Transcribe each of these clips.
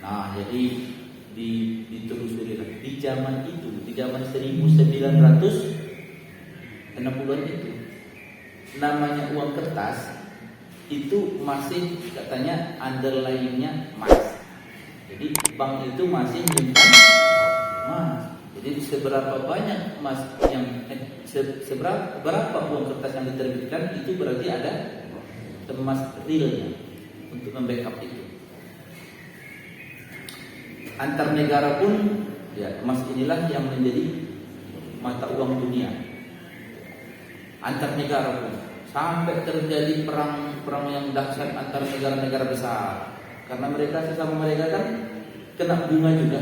Nah, jadi ditelusuri di zaman itu, di zaman 1960-an itu, namanya uang kertas itu masih katanya underlying-nya emas. Jadi bank itu masih menyimpan emas. Jadi seberapa banyak emas yang berapa uang kertas yang diterbitkan itu berarti ada emas realnya untuk membackup itu. Antar negara pun ya emas inilah yang menjadi mata uang dunia. Antar negara pun sampai terjadi perang yang dahsyat antar negara-negara besar. Karena mereka sesama mereka kan kena bunga juga.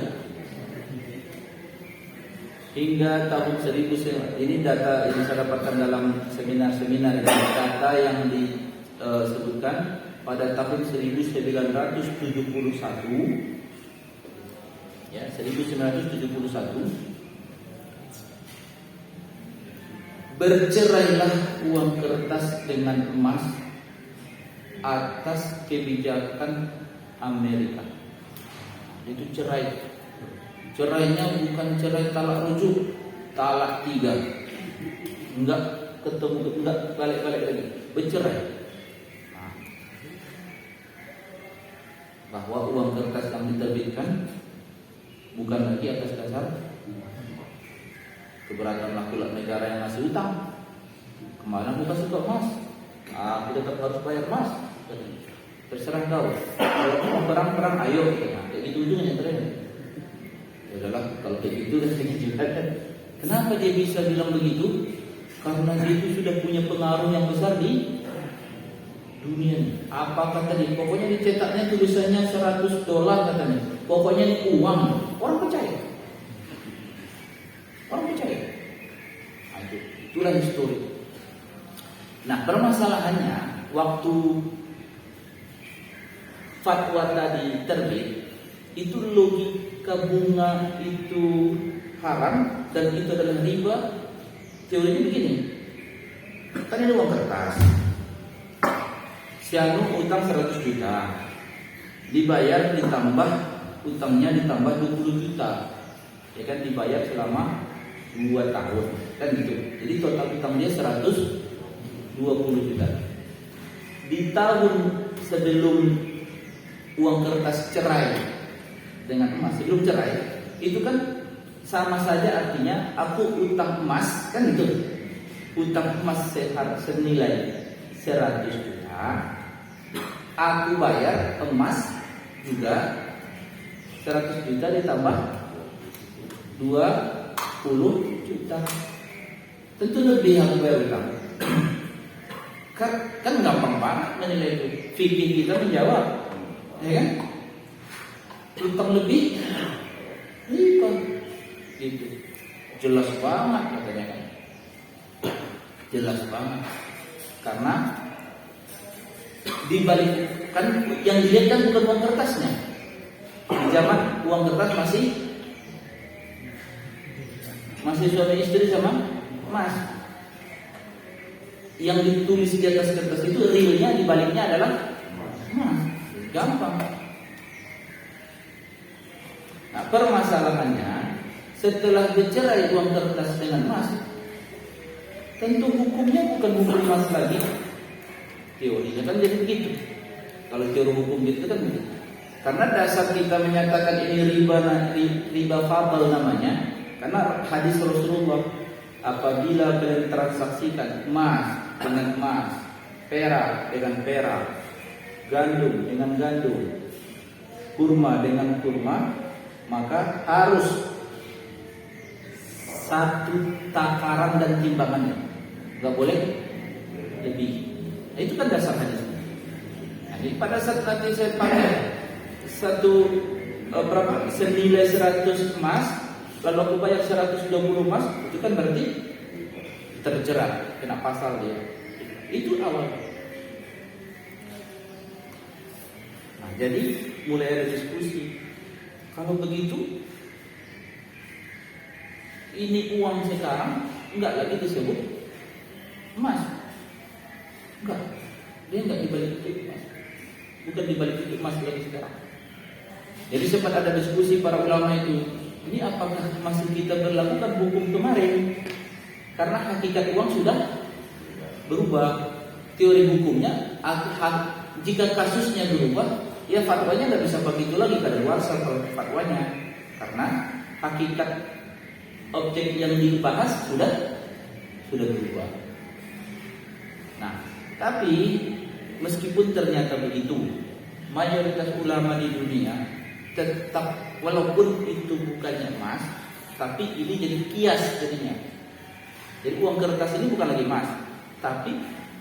Hingga tahun 1000 ini data yang saya dapatkan dalam seminar-seminar, data yang disebutkan pada tahun 1971 ya, 1971 bercerailah uang kertas dengan emas atas kebijakan Amerika. Itu cerai. Cerainya bukan cerai talak rujuk, talak 3. Enggak ketemu, enggak balik-balik lagi, bercerai. Nah, bahwa uang kertas yang diterbitkan bukan lagi atas dasar keberatan laku negara yang ngasih utang. Kemana aku kasih kau emas? Aku tetap harus bayar emas. Terserah kau. Kalau mau perang ayo. Kayak gitu ujungnya trennya. Ya udahlah, kalau kayak gitu dan kayak gitu. Kenapa dia bisa bilang begitu? Karena dia itu sudah punya pengaruh yang besar di dunia. Apa kata dia? Pokoknya dicetaknya tulisannya $100 katanya. Pokoknya ini uang. Orang percaya. Orang percaya. Nah, itulah histori. Nah, permasalahannya waktu fatwa tadi terbit, itu logika bunga itu haram dan itu adalah riba. Teorinya begini. Kan ini uang kertas. Si anu utang 100 juta. Dibayar ditambah utangnya ditambah 20 juta. Ya kan, dibayar selama 2 tahun. Kan gitu. Jadi total utang dia 120 juta. Di tahun sebelum uang kertas cerai dengan emas, sebelum cerai, itu kan sama saja artinya aku utang emas, kan gitu. Utang emas senilai 100 juta. Aku bayar emas juga 100 juta ditambah 20 juta. Tentu lebih aku bayar utang. Kan gampang banget menilai itu. Fikih kita menjawab, ya kan? Utang lebih, riba, gitu. Jelas banget katanya kan. Jelas banget. Karena dibalik kan yang dilihat kan bukan uang kertasnya. Di zaman uang kertas masih suami istri sama emas. Yang ditulis di atas kertas itu realnya, dibaliknya adalah emas. Gampang. Nah, permasalahannya setelah bercerai uang kertas dengan emas, tentu hukumnya bukan hukum emas lagi. Teorinya kan jadi begitu. Kalau teori hukum itu kan begitu. Karena dasar kita menyatakan ini riba fadl namanya, karena hadis Rasulullah, apabila kalian transaksikan emas dengan emas, perak dengan perak, gandum dengan gandum, kurma dengan kurma, maka harus satu takaran dan timbangannya, nggak boleh lebih. Nah, itu kan dasar hadis. Nah, jadi pada saat nanti saya pakai senilai 100 emas, lalu aku bayar 120 emas, itu kan berarti terjerat, kena pasal dia. Itu awal. Nah, jadi mulai ada diskusi. Kalau begitu, ini uang sekarang enggak lagi disebut emas. Enggak. Dia enggak dibalik itu emas. Bukan dibalik itu emas lagi sekarang. Jadi sempat ada diskusi para ulama itu, ini apakah masih kita berlakukan hukum kemarin? Karena hakikat uang sudah berubah. Teori hukumnya, jika kasusnya berubah, ya fatwanya nggak bisa begitu lagi pada luar kalau fatwanya, karena hakikat objek yang dibahas sudah berubah. Nah, tapi meskipun ternyata begitu, mayoritas ulama di dunia tetap, walaupun itu bukannya emas, tapi ini jadi kias jadinya. Jadi uang kertas ini bukan lagi emas, tapi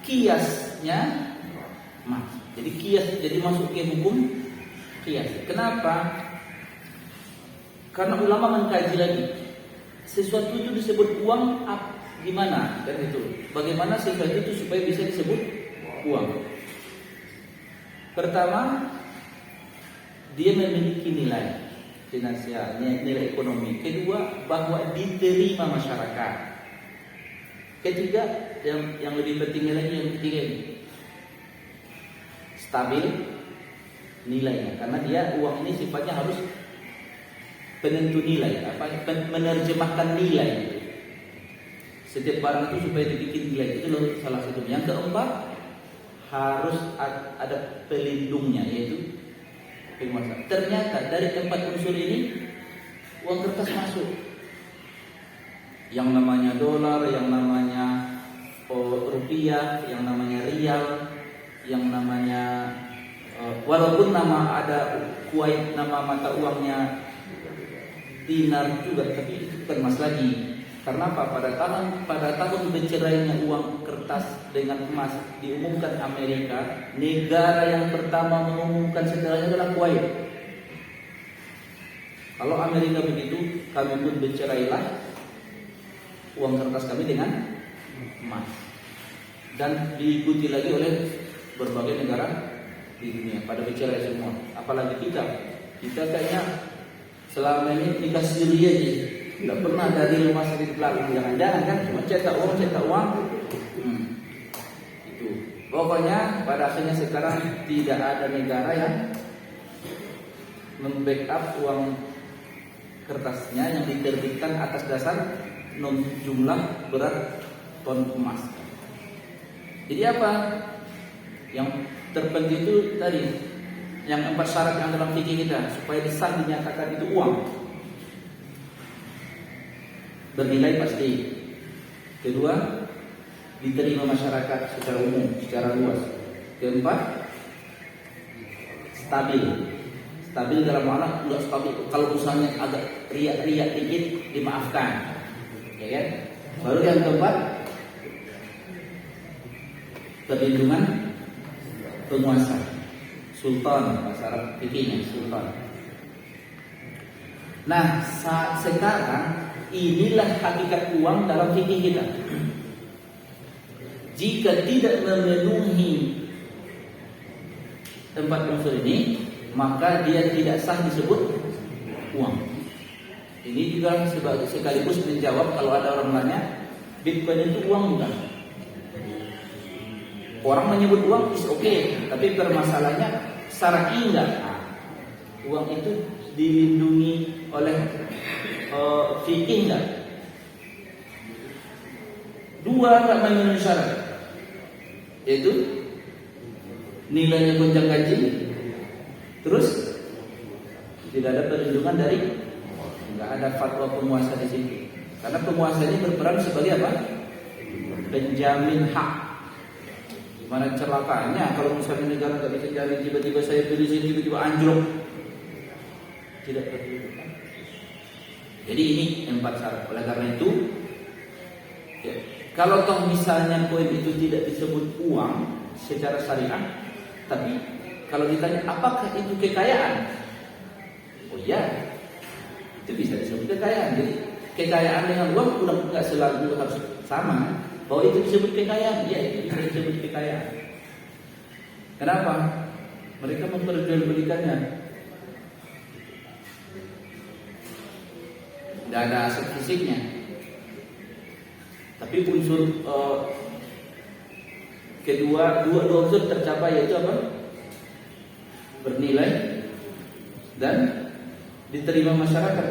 kiasnya emas. Jadi kias, jadi masuk ke hukum kias. Kenapa? Karena ulama mengkaji lagi sesuatu itu disebut uang gimana, dan itu bagaimana sesuatu itu supaya bisa disebut uang. Pertama, dia memiliki nilai finansial, nilai ekonomi. Kedua, bahwa diterima masyarakat. Ketiga, yang lebih pentingnya lagi, yang ketiga ini, stabil nilainya, karena dia uang ini sifatnya harus penentu nilai, menerjemahkan nilai. Setiap barang itu supaya dibikin nilai, itu loh salah satu. Yang keempat, harus ada pelindungnya, yaitu penguasa. Ternyata dari 4 unsur ini uang kertas masuk. Yang namanya dolar, yang namanya rupiah, yang namanya rial, yang namanya walaupun nama ada Kuwait, nama mata uangnya dinar juga, tapi itu bukan emas lagi. Karena apa? Pada tahun bercerainya uang kertas dengan emas diumumkan Amerika, negara yang pertama mengumumkan setelahnya adalah Kuwait. Kalau Amerika begitu, kami pun bercerailah uang kertas kami dengan emas, dan diikuti lagi oleh berbagai negara di dunia pada bercerai semua. Apalagi kita kayaknya selama ini nikah siri aja, tidak pernah dari rumah sakit belakang. Jangan-jangan kan cuma cetak uang. Itu pokoknya pada akhirnya sekarang tidak ada negara yang membackup uang kertasnya yang diterbitkan atas dasar jumlah berat ton emas. Jadi apa? Yang terpenting itu tadi, yang 4 syarat yang dalam fikih kita supaya disah dinyatakan itu uang. Bernilai pasti. Kedua, diterima masyarakat secara umum, secara luas. Keempat, stabil. Stabil dalam makna udah stabil. Kalau misalnya agak riak-riak dikit dimaafkan. Ya kan? Baru yang keempat, perlindungan penguasa, sultan, bahasa Arab fikihnya sultan. Nah, sekarang inilah hakikat uang dalam fikih kita. Jika tidak memenuhi 4 unsur ini, maka dia tidak sah disebut uang. Ini juga sekaligus menjawab kalau ada orang nanya, Bitcoin itu uang bukan? Orang menyebut uang is okay, tapi permasalahannya syar'i enggak? Uang itu dilindungi oleh fikih enggak? 2 enggak memenuhi syarat, yaitu nilainya gonjang-ganjing, terus tidak ada perlindungan dari, enggak ada fatwa penguasa di situ. Karena penguasa ini berperan sebagai apa? Penjamin hak. Gimana celakanya kalau misalnya negara nggak bisa jamin, tiba-tiba saya beli sini, tiba-tiba anjlok, tidak terlindungi. Jadi ini 4 syarat. Oleh karena itu, ya, kalau toh misalnya koin itu tidak disebut uang secara syariah, tapi kalau ditanya apakah itu kekayaan, oh iya, itu bisa disebut kekayaan. Jadi kekayaan dengan uang udah nggak selalu harus sama. Bahwa itu disebut kekayaan, ya itu bisa disebut kekayaan. Kenapa? Mereka memperjualbelikannya. Tidak ada aset fisiknya, tapi unsur kedua, dua unsur tercapai, yaitu apa? Bernilai dan diterima masyarakat,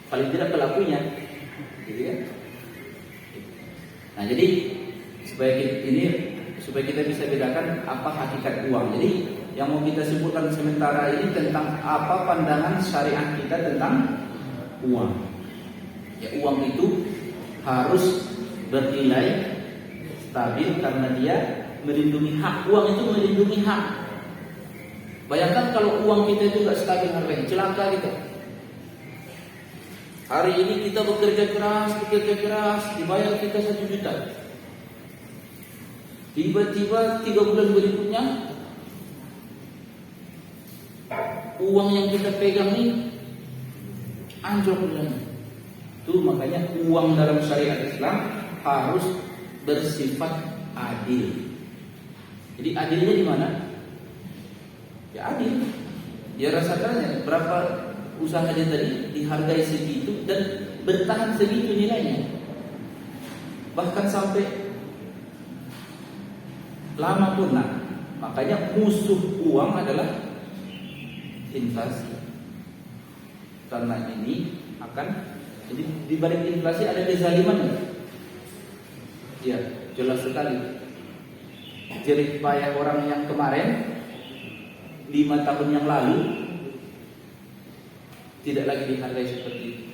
paling tidak pelakunya, gitu kan? Nah, jadi supaya kita bisa bedakan apa hakikat uang. Jadi yang mau kita sebutkan sementara ini tentang apa pandangan syariat kita tentang uang. Ya, uang itu harus bernilai stabil karena dia melindungi hak. Uang itu melindungi hak. Bayangkan kalau uang kita itu nggak stabil harganya, celaka kita. Hari ini kita bekerja keras, dibayar kita 1 juta. Tiba-tiba 3 bulan berikutnya, uang yang kita pegang ini anjlok nilainya. Itu makanya uang dalam syariat Islam harus bersifat adil. Jadi adilnya di mana? Ya adil. Ya rasakan berapa usaha dia tadi dihargai segitu dan bertahan segitu nilainya. Bahkan sampai lama pun. Nah, makanya musuh uang adalah inflasi. Karena ini akan, jadi di balik inflasi ada kezaliman. Ya, jelas sekali. Jerih payah orang yang kemarin 5 tahun yang lalu tidak lagi dihargai seperti itu.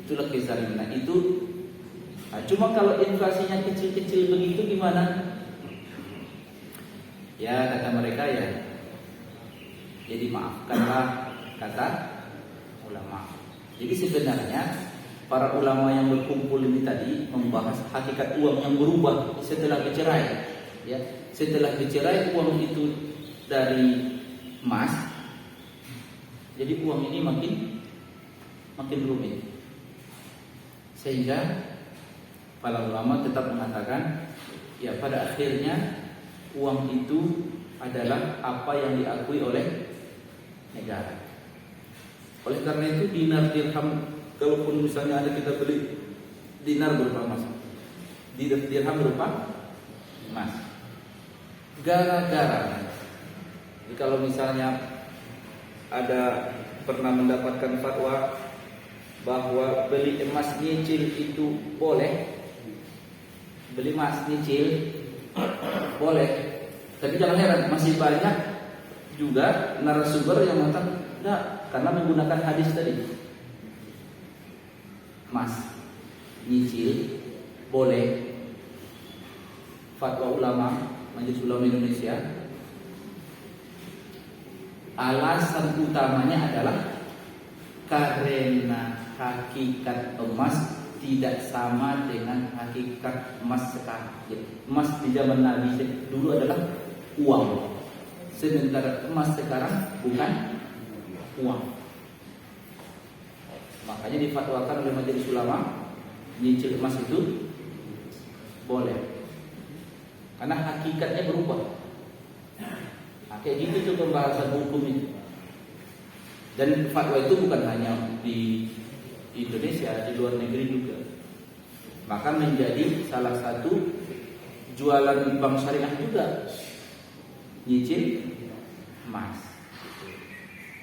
Itulah kezaliman. Cuma kalau inflasinya kecil-kecil begitu gimana? Ya kata mereka ya, jadi maafkanlah kata ulama. Jadi sebenarnya para ulama yang berkumpul ini tadi membahas hakikat uang yang berubah setelah bercerai. Ya, setelah bercerai uang itu dari emas, jadi uang ini makin rumit. Sehingga para ulama tetap mengatakan, ya pada akhirnya uang itu adalah apa yang diakui oleh negara. Oleh karena itu dinar dirham, kalaupun misalnya ada kita beli dinar berupa emas, dirham berupa emas. Gara-gara, jadi kalau misalnya ada pernah mendapatkan fatwa bahwa beli emas nyicil itu boleh, beli emas nyicil boleh, tapi jangan heran masih banyak juga narasumber yang mengatakan enggak, karena menggunakan hadis tadi. Emas nyicil boleh, fatwa ulama Majelis Ulama Indonesia, alasan utamanya adalah karena hakikat emas tidak sama dengan hakikat emas sekarang. Emas di zaman Nabi dulu adalah uang, sementara emas sekarang bukan uang. Makanya difatwakan oleh Majelis Ulama nyicil emas itu boleh, karena hakikatnya berubah. Kayak gitu tuh pembahasan hukum itu. Dan fatwa itu bukan hanya di Indonesia, di luar negeri juga. Maka menjadi salah satu jualan bank syariah juga nyicil emas.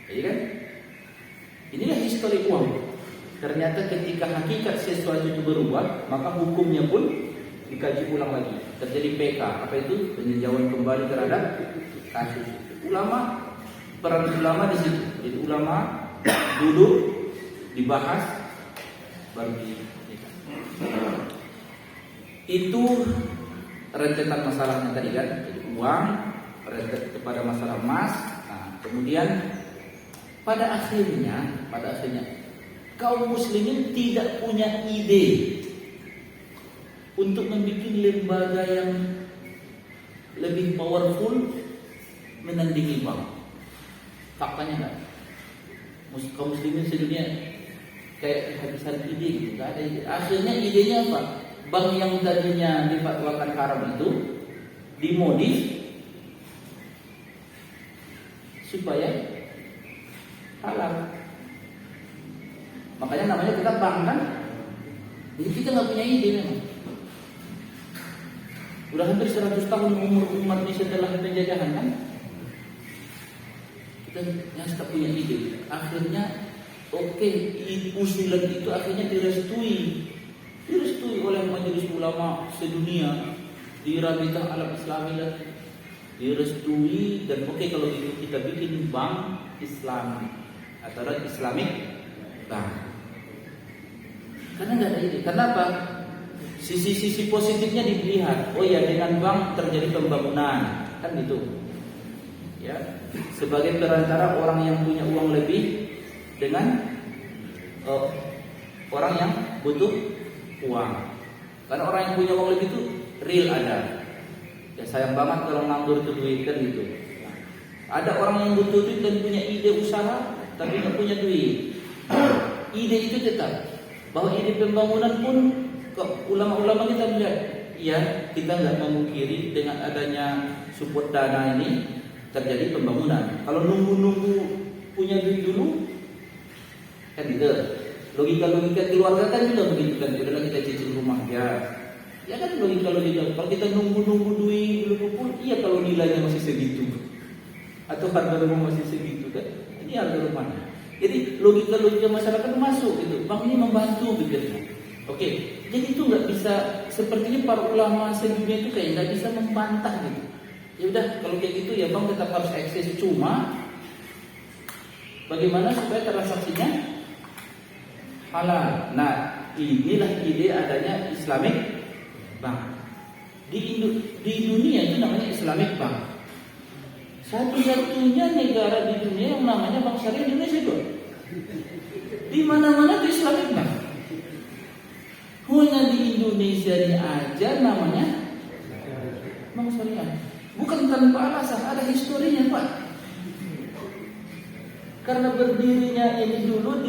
Jadi kan inilah histori uang. Ternyata ketika hakikat sesuatu itu berubah, maka hukumnya pun dikaji ulang lagi. Terjadi PK, apa itu? Peninjauan kembali terhadap kasus. Peran ulama di situ. Jadi ulama duduk, dibahas, baru dinikah. Itu rentetan masalahnya tadi kan. Jadi uang, rentet kepada masalah emas. Nah, kemudian pada akhirnya kaum muslimin tidak punya ide untuk membuat lembaga yang lebih powerful menandingi bank. Faktanya enggak. Kaum muslimin sedunia kayak kehabisan ide gitu, enggak ada ide. Akhirnya idenya apa? Bank yang tadinya difatwakan haram itu dimodif supaya halal. Makanya namanya kita bank kan. Jadi kita nggak punya ide memang. Udah hampir 100 tahun umur umat ini setelah penjajahan kan. Kita dan yang tak punya ide. Akhirnya oke, usulan itu akhirnya direstui oleh majelis ulama sedunia, di Rabitah Alam Islamiyah direstui, dan oke kalau itu kita bikin bank Islam atau Islamic Bank. Karena nggak ada ide. Kenapa? Sisi-sisi positifnya dilihat. Oh ya, dengan bank terjadi pembangunan, kan gitu. Ya, sebagai perantara orang yang punya uang lebih dengan orang yang butuh uang. Karena orang yang punya uang lebih itu real ada. Ya sayang banget kalau nganggur itu duit, kan gitu. Ada orang yang butuh duit dan punya ide usaha tapi nggak punya duit. Ide itu tetap. Bahwa ide pembangunan pun ulama-ulama kita melihat, ya kita nggak memungkiri dengan adanya support dana ini terjadi pembangunan. Kalau nunggu punya duit dulu, kan gitu. Logika keluarga kan juga begitu kan. Udahlah kita cicil rumah ya kan logika. Kalau kita nunggu duit dulu kumpul, iya kalau nilainya masih segitu atau harga rumah masih segitu kan, ini harga rumahnya. Jadi logika masyarakat masuk gitu. Bank ini membantu pikirnya. Oke, jadi itu nggak bisa, sepertinya para ulama sedunia itu kayak nggak bisa membantah gitu. Ya udah kalau kayak gitu ya bank tetap harus eksis, cuma bagaimana supaya transaksinya halal. Nah, inilah ide adanya Islamic Bank. Di dunia itu namanya Islamic Bank. Satu-satunya negara di dunia yang namanya bank syariah Indonesia itu. Di mana-mana itu Islamic Bank. Hanya di Indonesia ini aja namanya bank syariah. Bukan tanpa alasan, ada historinya Pak. Karena berdirinya ini dulu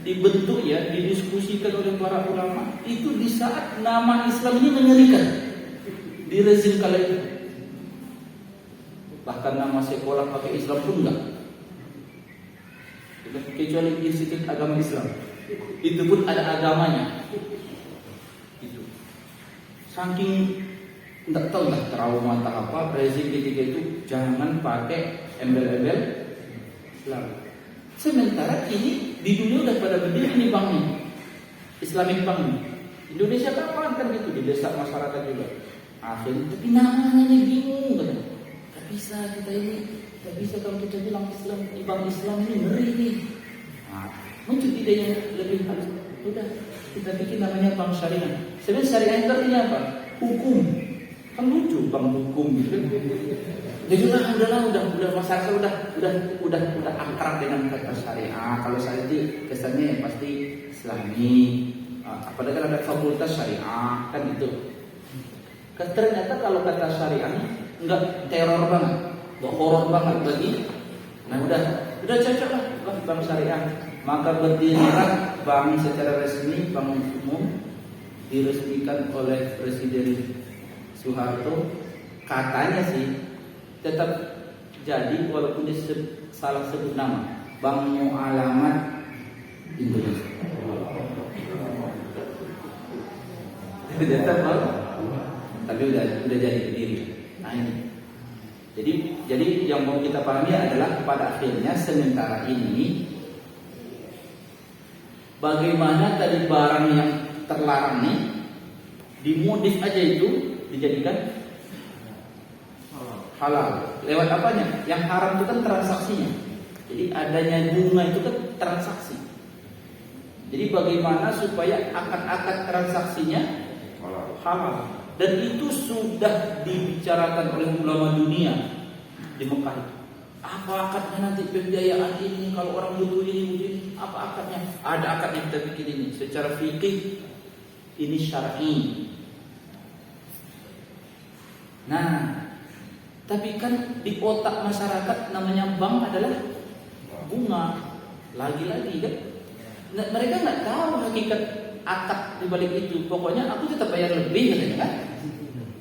dibentuk ya, didiskusikan oleh para ulama itu di saat nama Islam ini mengerikan di rezim kala itu. Bahkan nama sekolah pakai Islam pun enggak, kecuali Institut Agama Islam, itu pun ada agamanya. Itu saking enggak tahu lah trauma entah apa rezim ketika itu, jangan pakai embel-embel Islam. Sementara ini di dunia udah pada berdiri nih banknya, Islamic Bank nih. Indonesia kapan kan gitu, didesak masyarakat juga. Akhirnya tapi namanya bingung kan. Bisa kita ini, tidak bisa kalau kita bilang Islam, bank Islam ini ngeri nih. Nah, muncul ide yang lebih halus. Udah kita bikin namanya bank syariah. Sebenarnya syariah itu artinya apa? Hukum. Kan lucu bank hukum gitu. Jadi udah masyarakat udah akrab dengan kata syariah. Kalau syariah itu kesannya pasti Islami. Apalagi kan ada fakultas syariah kan itu. Ternyata kalau kata syariah enggak teror banget, enggak horor banget bagi. Nah udah cocok lah bank syariah. Maka berdirilah bank secara resmi, bank umum diresmikan oleh Presiden Soeharto. Katanya sih tetap jadi walaupun dia salah sebut nama, Bank Mu'alamat Indonesia. Tetap bang, tapi udah jadi berdiri. Nah ini, jadi yang mau kita pahami adalah pada akhirnya sementara ini bagaimana tadi barang yang terlarang nih dimodif aja itu dijadikan halal. Lewat apanya? Yang haram itu kan transaksinya. Jadi adanya bunga itu kan transaksi. Jadi bagaimana supaya akad-akad transaksinya halal. Dan itu sudah dibicarakan oleh ulama dunia di Mekah. Apa akadnya nanti pembiayaan ini? Kalau orang butuh ini, apa akadnya? Ada akadnya kita bikin ini. Secara fikih ini syar'i. Nah, tapi kan di otak masyarakat namanya bank adalah bunga. Lagi-lagi kan, mereka nggak tahu hakikat akad di balik itu. Pokoknya aku tetap bayar lebih katanya kan.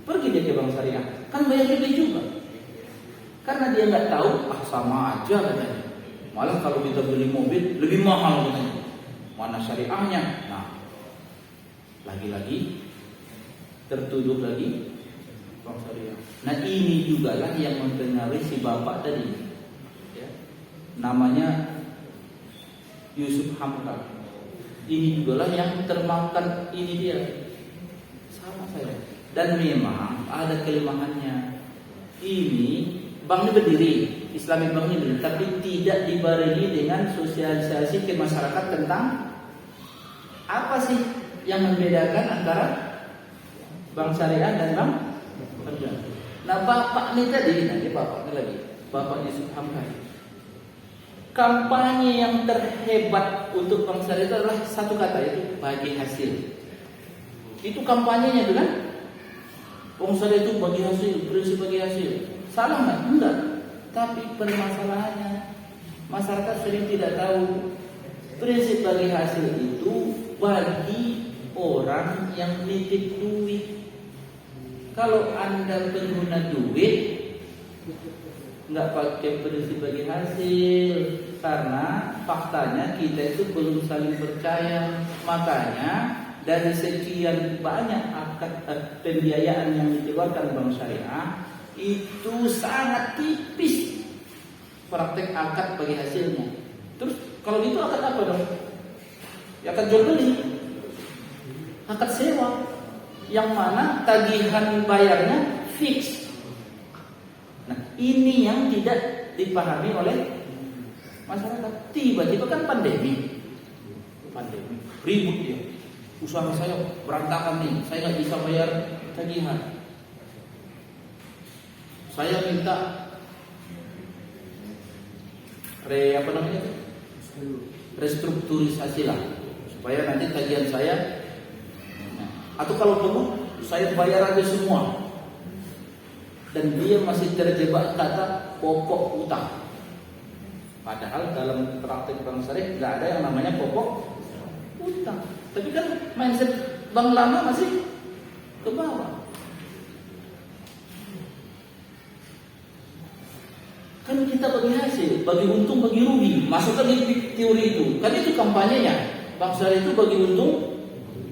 Pergi dia ke bank syariah, kan bayar lebih juga. Karena dia nggak tahu, sama aja katanya. Malah kalau kita beli mobil lebih mahal katanya. Mana syariahnya? Nah, lagi-lagi tertuduh lagi bank syariah. Nah ini juga lah yang mempengaruhi si bapak tadi. namanya Yusuf Hamka. Ini juga lah yang termakan ini dia. Sama saya. Dan memang ada kelemahannya. Ini bank ini berdiri, Islamic Bank ini berdiri, tapi tidak dibarengi dengan sosialisasi ke masyarakat tentang apa sih yang membedakan antara bank syariah dan bank konvensional. Nah, bapak ini tadi, nanti bapak ini lagi, bapak Yusuf Hamka. Kampanye yang terhebat untuk bank syariah itu adalah satu kata, yaitu bagi hasil. Itu kampanyenya itu kan? Bank syariah itu bagi hasil, prinsip bagi hasil. Salah nggak? Enggak. Tapi permasalahannya masyarakat sering tidak tahu prinsip bagi hasil itu bagi orang yang nitip duit. Kalau Anda pengguna duit, nggak pakai prinsip bagi hasil, karena faktanya kita itu belum saling percaya. Makanya dari sekian banyak akad pembiayaan yang dikeluarkan bank syariah, itu sangat tipis praktek akad bagi hasilnya. Terus kalau gitu akad apa dong? Ya akad jual beli, akad sewa, yang mana tagihan bayarnya fix. Nah, ini yang tidak dipahami oleh masyarakat. Tiba-tiba kan pandemi, ribut dia. Usaha saya berantakan nih, saya nggak bisa bayar tagihan. Saya minta restrukturisasi lah, supaya nanti tagihan saya, atau kalau perlu saya bayar aja semua. Dan dia masih terjebak kata pokok utang. Padahal dalam praktik bank syariah nggak ada yang namanya pokok utang. Tapi kan mindset bank lama masih ke bawah. Kan kita bagi hasil, bagi untung, bagi rugi. Masukkan di teori itu. Kan itu kampanyenya. Bank syariah itu bagi untung,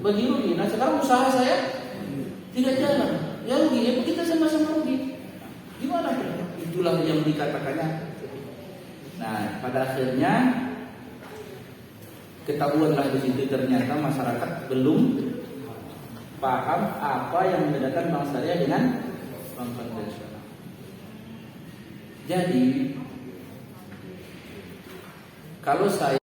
bagi rugi. Nah sekarang usaha saya tidak jalan, ya rugi. Ya kita sama-sama rugi. Gimana? Itulah yang dikatakannya. Nah, pada akhirnya ketahuanlah di situ ternyata masyarakat belum paham apa yang membedakan bank syariah dengan bank konvensional. Jadi, kalau saya